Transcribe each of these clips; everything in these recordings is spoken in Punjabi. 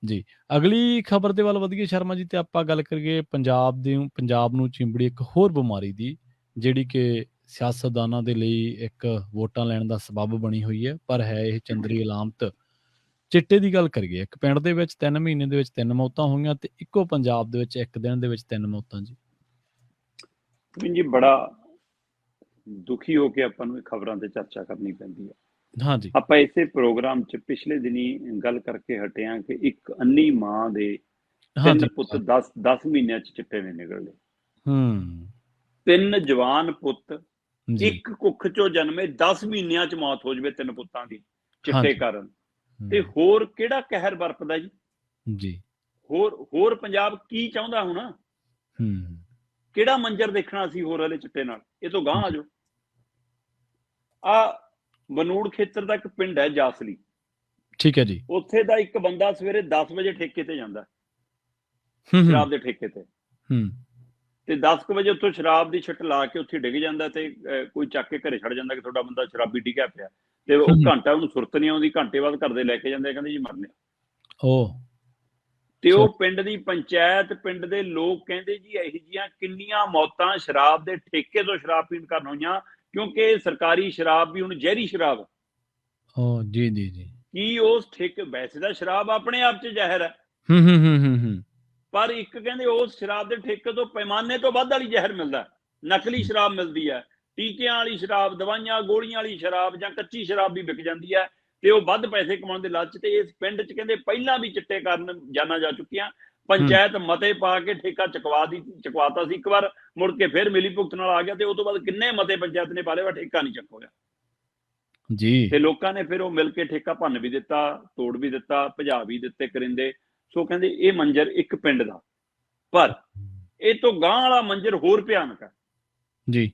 ਜੀ। ਅਗਲੀ ਖਬਰ ਦੇ ਵੱਲ ਵਧੀਏ ਸ਼ਰਮਾ ਜੀ, ਤੇ ਆਪਾਂ ਗੱਲ ਕਰੀਏ ਪੰਜਾਬ ਨੂੰ ਚਿੰਬੜੀ ਇੱਕ ਹੋਰ ਬਿਮਾਰੀ ਦੀ, ਜਿਹੜੀ ਕਿ ਸਿਆਸਤਦਾਨਾਂ ਦੇ ਲਈ ਇੱਕ ਵੋਟਾਂ ਲੈਣ ਦਾ ਸਬੱਬ ਬਣੀ ਹੋਈ ਹੈ, ਪਰ ਹੈ ਇਹ ਚੰਦਰੀ ਅਲਾਮਤ। ਚਿੱਟੇ ਦੀ ਗੱਲ ਕਰੀਏ, ਇੱਕ ਪਿੰਡ ਦੇ ਵਿੱਚ 3 ਮਹੀਨੇ ਦੇ ਵਿੱਚ 3 ਮੌਤਾਂ ਹੋਈਆਂ, ਤੇ ਇੱਕੋ ਪੰਜਾਬ ਦੇ ਵਿੱਚ ਇੱਕ ਦਿਨ ਦੇ ਵਿੱਚ 3 ਮੌਤਾਂ ਜੀ। ਜੀ ਬੜਾ ਦੁਖੀ ਹੋ ਕੇ ਆਪਾਂ ਨੂੰ ਇਹ ਖਬਰਾਂ ਤੇ ਚਰਚਾ ਕਰਨੀ ਪੈਂਦੀ ਹੈ। ਹਾਂਜੀ। ਆਪਾਂ ਇਸੇ ਪ੍ਰੋਗਰਾਮ 'ਚ ਪਿਛਲੇ ਦਿਨੀ ਗੱਲ ਕਰਕੇ ਹਟੇ ਹਾਂ ਕਿ ਇੱਕ ਅੰਨੀ ਮਾਂ ਦੇ 3 ਪੁੱਤ 10 ਮਹੀਨਿਆਂ 'ਚ ਚਿੱਟੇ ਨੇ ਨਿਕਲਦੇ। 3 ਜਵਾਨ ਪੁੱਤ ਇੱਕ ਕੁੱਖ 'ਚੋਂ ਜਨਮੇ, 10 ਮਹੀਨਿਆਂ 'ਚ ਮੌਤ ਹੋ ਜਾਵੇ 3 ਪੁੱਤਾਂ ਦੀ ਚਿੱਟੇ ਕਾਰਨ, ਤੇ ਹੋਰ ਕਿਹੜਾ ਕਹਿਰ ਵਰਪਦਾ ਜੀ। ਜੀ। ਹੋਰ ਪੰਜਾਬ ਕੀ ਚਾਹੁੰਦਾ ਹੁਣ? ਕਿਹੜਾ ਮੰਜ਼ਰ ਦੇਖਣਾ ਸੀ ਹੋਰ ਵਾਲੇ ਚਿੱਟੇ ਨਾਲ? ਇਹ ਤੋਂ ਗਾਂਹ ਆ ਜਾਓ। ਆ ਬਨੂੜ ਖੇਤਰ ਦਾ ਇੱਕ ਪਿੰਡ ਹੈ ਜਾਸਲੀ, ਠੀਕ ਹੈ ਜੀ। ਉੱਥੇ ਦਾ ਇੱਕ ਬੰਦਾ ਸਵੇਰੇ 10 ਵਜੇ ਠੇਕੇ ਤੇ ਜਾਂਦਾ, ਸ਼ਰਾਬ ਦੇ ਠੇਕੇ ਤੇ 10 ਵਜੇ ਉੱਥੋਂ ਸ਼ਰਾਬ ਦੀ ਛਿੱਟ ਲਾ ਕੇ ਉੱਥੇ ਡਿੱਗ ਜਾਂਦਾ, ਤੇ ਕੋਈ ਚੱਕ ਕੇ ਘਰੇ ਛੱਡ ਜਾਂਦਾ ਕਿ ਤੁਹਾਡਾ ਬੰਦਾ ਸ਼ਰਾਬੀ ਡਿੱਗਿਆ ਪਿਆ, ਤੇ ਉਹ ਘੰਟਾ ਉਹਨੂੰ ਸੁਰਤ ਨਹੀਂ ਆਉਂਦੀ, ਘੰਟੇ ਬਾਅਦ ਘਰ ਦੇ ਲੈ ਕੇ ਜਾਂਦੇ, ਕਹਿੰਦੇ ਜੀ ਮਰ ਲਿਆ। ਤੇ ਉਹ ਪਿੰਡ ਦੀ ਪੰਚਾਇਤ, ਪਿੰਡ ਦੇ ਲੋਕ ਕਹਿੰਦੇ ਜੀ ਇਹੋ ਜਿਹੀਆਂ ਕਿੰਨੀਆਂ ਮੌਤਾਂ ਸ਼ਰਾਬ ਦੇ ਠੇਕੇ ਤੋਂ ਸ਼ਰਾਬ ਪੀਣ ਕਾਰਨ ਹੋਈਆਂ, ਕਿਉਂਕਿ ਸਰਕਾਰੀ ਸ਼ਰਾਬ ਵੀ ਹੁਣ ਜ਼ਹਿਰੀ ਸ਼ਰਾਬ ਹੈ। ਜੀ ਜੀ ਜੀ। ਕੀ ਉਸ ਠੇਕੇ, ਵੈਸੇ ਤਾਂ ਸ਼ਰਾਬ ਆਪਣੇ ਆਪ 'ਚ ਜ਼ਹਿਰ ਹੈ, ਪਰ ਇੱਕ ਕਹਿੰਦੇ ਉਸ ਸ਼ਰਾਬ ਦੇ ਠੇਕੇ ਤੋਂ ਪੈਮਾਨੇ ਤੋਂ ਵੱਧ ਵਾਲੀ ਜ਼ਹਿਰ ਮਿਲਦਾ, ਨਕਲੀ ਸ਼ਰਾਬ ਮਿਲਦੀ ਹੈ, ਟੀਕਿਆਂ ਵਾਲੀ ਸ਼ਰਾਬ, ਦਵਾਈਆਂ ਗੋਲੀਆਂ ਵਾਲੀ ਸ਼ਰਾਬ ਜਾਂ ਕੱਚੀ ਸ਼ਰਾਬ ਵੀ ਵਿਕ ਜਾਂਦੀ ਹੈ, ਤੇ ਉਹ ਵੱਧ ਪੈਸੇ ਕਮਾਉਣ ਦੇ ਲਾਲਚ। ਤੇ ਇਸ ਪਿੰਡ 'ਚ ਕਹਿੰਦੇ ਪਹਿਲਾਂ ਵੀ ਚਿੱਟੇ ਕਾਰਨ ਜਾਨਾਂ ਜਾ ਚੁੱਕੀਆਂ। ਪੰਚਾਇਤ ਮਤੇ ਪਾ ਕੇ ਠੇਕਾ ਚੁਕਵਾਤਾ ਸੀ ਇੱਕ ਵਾਰ, ਮੁੜ ਕੇ ਫਿਰ ਮਿਲੀ ਭੁਗਤ ਨਾਲ ਆ ਗਿਆ, ਤੇ ਉਸ ਤੋਂ ਬਾਅਦ ਕਿੰਨੇ ਮਤੇ ਪੰਚਾਇਤ ਨੇ ਪਾ ਲਏ, ਠੇਕਾ ਨਹੀਂ ਚੱਕ ਹੋਇਆ ਜੀ। ਤੇ ਲੋਕਾਂ ਨੇ ਫਿਰ ਉਹ ਮਿਲ ਕੇ ਠੇਕਾ ਭੰਨ ਵੀ ਦਿੱਤਾ, ਤੋੜ ਵੀ ਦਿੱਤਾ, ਭਜਾ ਵੀ ਦਿੱਤੇ ਕਰਿੰਦੇ। ਸੋ ਕਹਿੰਦੇ ਇਹ ਮੰਜ਼ਰ ਇੱਕ ਪਿੰਡ ਦਾ, ਪਰ ਇਹ ਤੋਂ ਗਾਂਹ ਵਾਲਾ ਮੰਜ਼ਰ ਹੋਰ ਭਿਆਨਕ ਹੈ ਜੀ।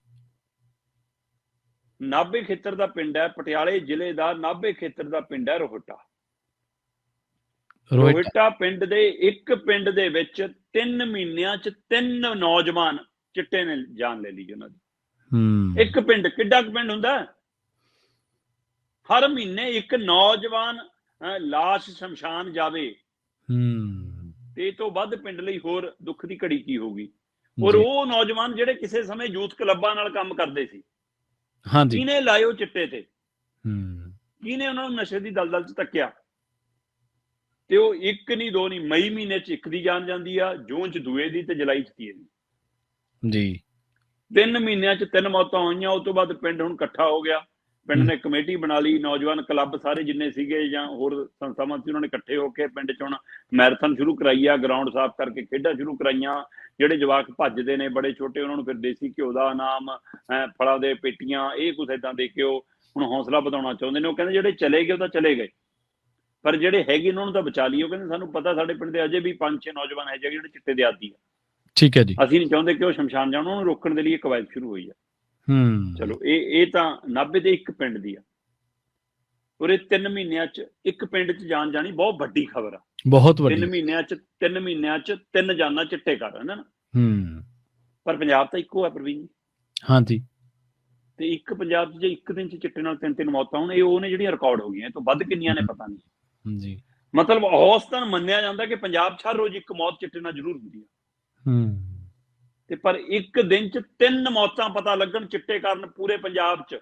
ਨਾਭੇ ਖੇਤਰ ਦਾ ਪਿੰਡ ਹੈ, ਪਟਿਆਲੇ ਜ਼ਿਲ੍ਹੇ ਦਾ ਨਾਭੇ ਖੇਤਰ ਦਾ ਪਿੰਡ ਹੈ ਰੋਹਿਟਾ ਪਿੰਡ ਦੇ ਇੱਕ ਪਿੰਡ ਦੇ ਵਿੱਚ 3 ਮਹੀਨਿਆਂ 'ਚ 3 ਨੌਜਵਾਨ ਚਿੱਟੇ ਨੇ ਜਾਨ ਲੈ ਲਈ ਉਹਨਾਂ ਦੀ। ਇੱਕ ਪਿੰਡ, ਕਿੱਡਾ ਪਿੰਡ ਹੁੰਦਾ? ਹਰ ਮਹੀਨੇ ਇੱਕ ਨੌਜਵਾਨ ਲਾਸ਼ ਸ਼ਮਸ਼ਾਨ ਜਾਵੇ, ਤੇ ਇਹ ਤੋਂ ਵੱਧ ਪਿੰਡ ਲਈ ਹੋਰ ਦੁੱਖ ਦੀ ਘੜੀ ਕੀ ਹੋਊਗੀ। ਔਰ ਉਹ ਨੌਜਵਾਨ ਜਿਹੜੇ ਕਿਸੇ ਸਮੇਂ ਯੂਥ ਕਲੱਬਾਂ ਨਾਲ ਕੰਮ ਕਰਦੇ ਸੀ, ਕਿਹਨੇ ਲਾਏ ਉਹ ਚਿੱਟੇ ਤੇ? ਕਿਹਨੇ ਉਹਨਾਂ ਨੂੰ ਨਸ਼ੇ ਦੀ ਦਲਦਲ 'ਚ ਧੱਕਿਆ? ਤੇ ਉਹ ਇੱਕ ਨਹੀਂ, ਦੋ ਨਹੀਂ, ਮਈ ਮਹੀਨੇ 'ਚ ਇੱਕ ਦੀ ਜਾਨ ਜਾਂਦੀ ਆ, ਜੂਨ 'ਚ ਦੂਏ ਦੀ, ਤੇ ਜੁਲਾਈ 'ਚ ਤੀਏ ਦੀ ਜੀ। 3 ਮਹੀਨਿਆਂ 'ਚ 3 ਮੌਤਾਂ ਹੋਈਆਂ। ਉਸ ਤੋਂ ਬਾਅਦ ਪਿੰਡ ਹੁਣ ਇਕੱਠਾ ਹੋ ਗਿਆ, ਪਿੰਡ ਨੇ ਕਮੇਟੀ ਬਣਾ ਲਈ, ਨੌਜਵਾਨ ਕਲੱਬ ਸਾਰੇ ਜਿੰਨੇ ਸੀਗੇ ਜਾਂ ਹੋਰ ਸੰਸਥਾਵਾਂ ਸੀ, ਉਹਨਾਂ ਨੇ ਇਕੱਠੇ ਹੋ ਕੇ ਪਿੰਡ 'ਚ ਹੁਣ ਮੈਰਾਥਨ ਸ਼ੁਰੂ ਕਰਾਈ ਆ, ਗਰਾਊਂਡ ਸਾਫ਼ ਕਰਕੇ ਖੇਡਾਂ ਸ਼ੁਰੂ ਕਰਾਈਆਂ। ਜਿਹੜੇ ਜਵਾਕ ਭੱਜਦੇ ਨੇ ਬੜੇ ਛੋਟੇ, ਉਹਨਾਂ ਨੂੰ ਫਿਰ ਦੇਸੀ ਘਿਓ ਦਾ ਇਨਾਮ, ਫਲਾਂ ਦੇ ਪੇਟੀਆਂ, ਇਹ ਕੁਛ ਏਦਾਂ ਦੇ ਕੇ ਉਹ ਹੁਣ ਹੌਸਲਾ ਵਧਾਉਣਾ ਚਾਹੁੰਦੇ ਨੇ। ਉਹ ਕਹਿੰਦੇ ਜਿਹੜੇ ਚਲੇ ਗਏ ਉਹ ਤਾਂ ਚਲੇ ਗਏ, ਪਰ ਜਿਹੜੇ ਹੈਗੇ ਉਹਨਾਂ ਨੂੰ ਤਾਂ ਬਚਾ ਲਈਏ। ਉਹ ਕਹਿੰਦੇ ਸਾਨੂੰ ਪਤਾ ਸਾਡੇ ਪਿੰਡ ਦੇ ਅਜੇ ਵੀ 5-6 ਨੌਜਵਾਨ ਹੈ ਜਿਹੜੇ ਚਿੱਟੇ ਦੇ ਆਦੀ ਆ, ਠੀਕ ਹੈ ਜੀ, ਅਸੀਂ ਨਹੀਂ ਚਾਹੁੰਦੇ ਕਿ ਉਹ ਸ਼ਮਸ਼ਾਨ ਜਾਣ, ਉਹਨਾਂ ਨੂੰ ਰੋਕਣ ਦੇ ਲਈ ਕਵਾਇਦ ਸ਼ੁਰੂ ਹੋਈ ਆ। ਚਲੋ ਇਹ ਤਾਂ ਨਾਭੇ ਦੇ ਇੱਕ ਪਿੰਡ ਦੀ ਆ, ਔਰ ਇਹ 3 ਮਹੀਨਿਆਂ 'ਚ ਇੱਕ ਪਿੰਡ 'ਚ ਜਾਨ ਜਾਣੀ ਬਹੁਤ ਵੱਡੀ ਖਬਰ ਆ, ਬਹੁਤ ਵੱਡੀ। 3 ਮਹੀਨਿਆਂ 'ਚ 3 ਜਾਨਾਂ ਚਿੱਟੇ ਕਾਰਨ ਨਾ। ਪਰ ਪੰਜਾਬ ਤਾਂ ਇੱਕੋ ਹੈ ਪ੍ਰਵੀਨ ਜੀ। ਹਾਂਜੀ। ਤੇ ਇੱਕ ਪੰਜਾਬ 'ਚ ਜੇ ਇੱਕ ਦਿਨ 'ਚ ਚਿੱਟੇ ਨਾਲ 3 ਮੌਤਾਂ ਹੋਣ, ਇਹ ਉਹ ਨੇ ਜਿਹੜੀਆਂ ਰਿਕਾਰਡ ਹੋ ਗਈਆਂ, ਇਹ ਤੋਂ ਵੱਧ ਕਿੰਨੀਆਂ ਨੇ ਪਤਾ ਨਹੀਂ ਜੀ। ਮਤਲਬ ਔਸਤਨ ਮੰਨਿਆ ਜਾਂਦਾ ਕਿ ਪੰਜਾਬ 'ਚ ਹਰ ਰੋਜ਼ ਇੱਕ ਮੌਤ ਚਿੱਟੇ ਨਾਲ ਜ਼ਰੂਰ ਹੁੰਦੀ ਹੈ, ਤੇ ਪਰ ਇੱਕ ਦਿਨ 'ਚ 3 ਮੌਤਾਂ ਪਤਾ ਲੱਗਣ ਚਿੱਟੇ ਕਾਰਨ ਪੂਰੇ ਪੰਜਾਬ 'ਚ।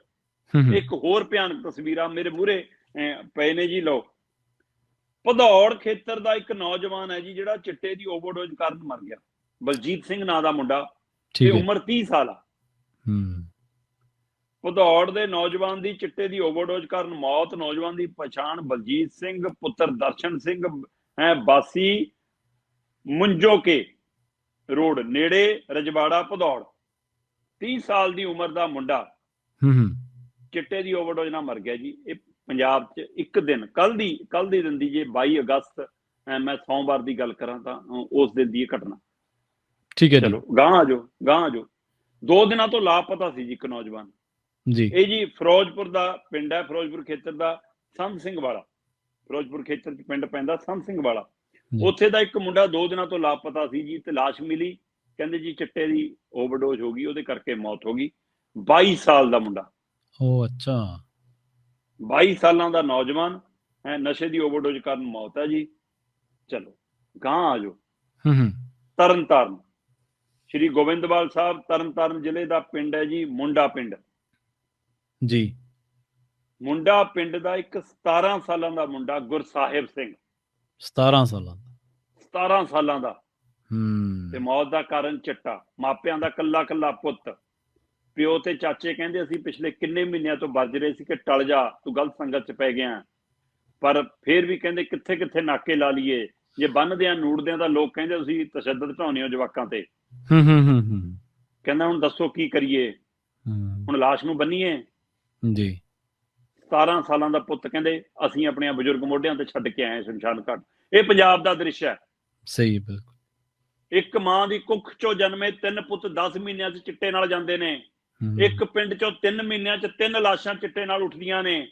ਇੱਕ ਹੋਰ ਭਿਆਨਕ ਤਸਵੀਰਾਂ ਮੇਰੇ ਮੂਹਰੇ ਪਏ ਨੇ ਜੀ। ਲਓ, ਭਦੌੜ ਖੇਤਰ ਦਾ ਇੱਕ ਨੌਜਵਾਨ ਹੈ ਜੀ, ਜਿਹੜਾ ਚਿੱਟੇ ਦੀ ਓਵਰਡੋਜ਼ ਕਾਰਨ ਮਰ ਗਿਆ। ਬਲਜੀਤ ਸਿੰਘ ਨਾਂ ਦਾ ਮੁੰਡਾ, ਤੇ ਉਮਰ 30 ਸਾਲ ਆ। ਭਦੌੜ ਦੇ ਨੌਜਵਾਨ ਦੀ ਚਿੱਟੇ ਦੀ ਓਵਰਡੋਜ਼ ਕਾਰਨ ਮੌਤ। ਨੌਜਵਾਨ ਦੀ ਪਛਾਣ ਬਲਜੀਤ ਸਿੰਘ ਪੁੱਤਰ ਦਰਸ਼ਨ ਸਿੰਘ ਹੈ, ਬਾਸੀ ਮੁੰਜੋਕੇ ਰੋਡ ਨੇੜੇ ਰਜਵਾੜਾ ਭਦੌੜ, 30 ਸਾਲ ਦੀ ਉਮਰ ਦਾ ਮੁੰਡਾ ਚਿੱਟੇ ਦੀ ਓਵਰਡੋਜ਼ ਨਾਲ ਮਰ ਗਿਆ ਜੀ। ਇਹ ਪੰਜਾਬ 'ਚ ਇੱਕ ਦਿਨ, ਕੱਲ ਦੀ ਦਿਨ ਦੀ, ਜੇ 22 ਅਗਸਤ ਮੈਂ ਸੋਮਵਾਰ ਦੀ ਗੱਲ ਕਰਾਂ ਤਾਂ ਉਸ ਦਿਨ ਦੀ ਇਹ ਘਟਨਾ। ਠੀਕ ਹੈ, ਚਲੋ ਗਾਂਹ ਆ ਜਾਓ। 2 ਦਿਨਾਂ ਤੋਂ ਲਾਪਤਾ ਸੀ ਜੀ ਇੱਕ ਨੌਜਵਾਨ ਜੀ। ਇਹ ਜੀ ਫਿਰੋਜ਼ਪੁਰ ਦਾ ਪਿੰਡ ਹੈ, ਫਿਰੋਜ਼ਪੁਰ ਖੇਤਰ ਦਾ ਸੰਤ ਸਿੰਘ ਵਾਲਾ, ਫਿਰੋਜ਼ਪੁਰ ਖੇਤਰ 'ਚ ਪਿੰਡ ਪੈਂਦਾ ਸੰਤ ਸਿੰਘ ਵਾਲਾ। ਉੱਥੇ ਦਾ ਇੱਕ ਮੁੰਡਾ 2 ਦਿਨਾਂ ਤੋਂ ਲਾਪਤਾ ਸੀ ਜੀ, ਤੇ ਲਾਸ਼ ਮਿਲੀ, ਕਹਿੰਦੇ ਜੀ ਚਿੱਟੇ ਦੀ ਓਵਰਡੋਜ਼ ਹੋ ਗਈ, ਉਹਦੇ ਕਰਕੇ ਮੌਤ ਹੋ ਗਈ। 22 ਸਾਲ ਦਾ ਮੁੰਡਾ, ਅੱਛਾ, 22 ਸਾਲਾਂ ਦਾ ਨੌਜਵਾਨ ਹੈ, ਨਸ਼ੇ ਦੀ ਓਵਰਡੋਜ਼ ਕਾਰਨ ਮੌਤ ਹੈ ਜੀ। ਚਲੋ ਗਾਂ ਆ ਜਾਓ। ਹੂੰ ਤਰਨਤਾਰਨ, ਸ਼੍ਰੀ ਗੋਬਿੰਦਵਾਲ ਸਾਹਿਬ ਤਰਨਤਾਰਨ ਜ਼ਿਲ੍ਹੇ ਦਾ ਪਿੰਡ ਹੈ ਜੀ, ਮੁੰਡਾ ਪਿੰਡ। ਜੀ। ਮੁੰਡਾ ਪਿੰਡ ਦਾ ਇੱਕ 17 ਸਾਲਾਂ ਦਾ ਮੁੰਡਾ ਗੁਰਸਾਹਿਬ ਸਿੰਘ, 17 ਸਾਲਾਂ ਦਾ। 17 ਸਾਲਾਂ ਦਾ, ਤੇ ਮੌਤ ਦਾ ਕਾਰਨ ਚਿੱਟਾ। ਮਾਪਿਆਂ ਦਾ ਕੱਲਾ ਕੱਲਾ ਪੁੱਤ। ਪਿਓ ਤੇ ਚਾਚੇ ਕਹਿੰਦੇ ਅਸੀਂ ਪਿਛਲੇ ਕਿੰਨੇ ਮਹੀਨਿਆਂ ਤੋਂ ਵੱਜ ਰਹੇ ਸੀ ਕਿ ਟਲ ਜਾ, ਤੂੰ ਗਲਤ ਸੰਗਤ ਚ ਪੈ ਗਿਆ, ਪਰ ਫਿਰ ਵੀ ਕਹਿੰਦੇ ਕਿੱਥੇ ਕਿੱਥੇ ਨਾਕੇ ਲਾ ਲਈਏ, ਜੇ ਬੰਨਦਿਆਂ ਨੂੜਦਿਆਂ ਤਾਂ ਲੋਕ ਕਹਿੰਦੇ ਤੁਸੀਂ ਤਸ਼ੱਦਦ ਢਾਉਂਦੇ ਹੋ ਜਵਾਕਾਂ ਤੇ। ਕਹਿੰਦਾ ਹੁਣ ਦੱਸੋ ਕੀ ਕਰੀਏ, ਹੁਣ ਲਾਸ਼ ਨੂੰ ਬੰਨੀਏ ਜੀ। 17 ਸਾਲਾਂ ਦਾ ਪੁੱਤ ਕਹਿੰਦੇ ਅਸੀਂ ਆਪਣੇ ਬਜ਼ੁਰਗ ਮੋਢਿਆਂ ਤੇ ਛੱਡ ਕੇ ਆਏ ਸ਼ਮਸ਼ਾਨ ਘਾਟ। ਇਹ ਪੰਜਾਬ ਦਾ ਦ੍ਰਿਸ਼ ਹੈ। ਸਹੀ, ਬਿਲਕੁਲ। ਇੱਕ ਮਾਂ ਦੀ ਕੁੱਖ ਚੋਂ ਜਨਮੇ 3 ਪੁੱਤ 10 ਮਹੀਨਿਆਂ 'ਚ ਚਿੱਟੇ ਨਾਲ ਜਾਂਦੇ ਨੇ। ਇੱਕ ਪਿੰਡ ਚੋਂ 3 ਮਹੀਨਿਆਂ 'ਚ 3 ਲਾਸ਼ਾਂ ਚਿੱਟੇ ਨਾਲ ਉੱਠਦੀਆਂ ਨੇ,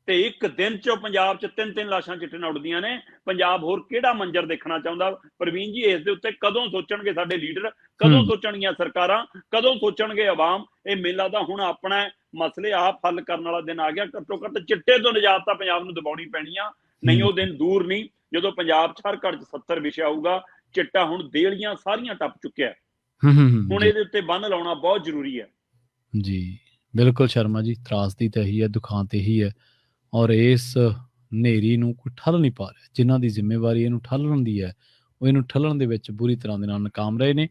ਤੇ ਇੱਕ ਦਿਨ 'ਚੋਂ ਪੰਜਾਬ 'ਚ 3-3 ਲਾਸ਼ਾਂ ਚਿੱਟੇ ਨਾਲ ਉੱਠਦੀਆਂ ਨੇ। ਪੰਜਾਬ ਹੋਰ ਕਿਹੜਾ ਮੰਜ਼ਰ ਦੇਖਣਾ ਚਾਹੁੰਦਾ? ਪ੍ਰਵੀਨ ਜੀ, ਇਸ ਦੇ ਉੱਤੇ ਕਦੋਂ ਸੋਚਣਗੇ ਸਾਡੇ ਲੀਡਰ, ਕਦੋਂ ਸੋਚਣਗੀਆਂ ਸਰਕਾਰਾਂ, ਕਦੋਂ ਸੋਚਣਗੇ ਆਵਾਮ? ਇਹ ਮੇਲਾ ਤਾਂ ਹੁਣ ਆਪਣਾ ਮਸਲੇ ਆਪ ਹੱਲ ਕਰਨ ਵਾਲਾ ਦਿਨ ਆ ਗਿਆ। ਘੱਟੋ ਘੱਟ ਚਿੱਟੇ ਤੋਂ ਨਿਜਾਤ ਤਾਂ ਪੰਜਾਬ ਨੂੰ ਦਿਵਾਉਣੀ ਪੈਣੀ ਆ, ਨਹੀਂ ਉਹ ਦਿਨ ਦੂਰ ਨਹੀਂ ਜਦੋਂ ਪੰਜਾਬ 'ਚ ਹਰ ਘਰ 'ਚ 70 ਵਿਸ਼ਾ ਆਊਗਾ। ਚਿੱਟਾ ਹੁਣ ਦੇਲੀਆਂ ਸਾਰੀਆਂ ਟੱਪ ਚੁੱਕਿਆ, ਹੁਣ ਇਹਦੇ ਉੱਤੇ ਬੰਨ ਲਾਉਣਾ ਬਹੁਤ ਜ਼ਰੂਰੀ ਹੈ। ਜੀ ਬਿਲਕੁਲ ਸ਼ਰਮਾ ਜੀ, ਤਰਾਸਦੀ ਤਾਂ ਇਹੀ ਹੈ, ਦੁਖਾਂਤ ਇਹੀ ਹੈ, ਔਰ ਇਸ ਹਨੇਰੀ ਨੂੰ ਕੋਈ ਠੱਲ ਨਹੀਂ ਪਾ ਰਿਹਾ। ਜਿਨ੍ਹਾਂ ਦੀ ਜ਼ਿੰਮੇਵਾਰੀ ਇਹਨੂੰ ਠੱਲਣ ਦੀ ਹੈ, ਉਹ ਇਹਨੂੰ ਠੱਲਣ ਦੇ ਵਿੱਚ ਬੁਰੀ ਤਰ੍ਹਾਂ ਦੇ ਨਾਲ ਨਾਕਾਮ ਰਹੇ ਨੇ।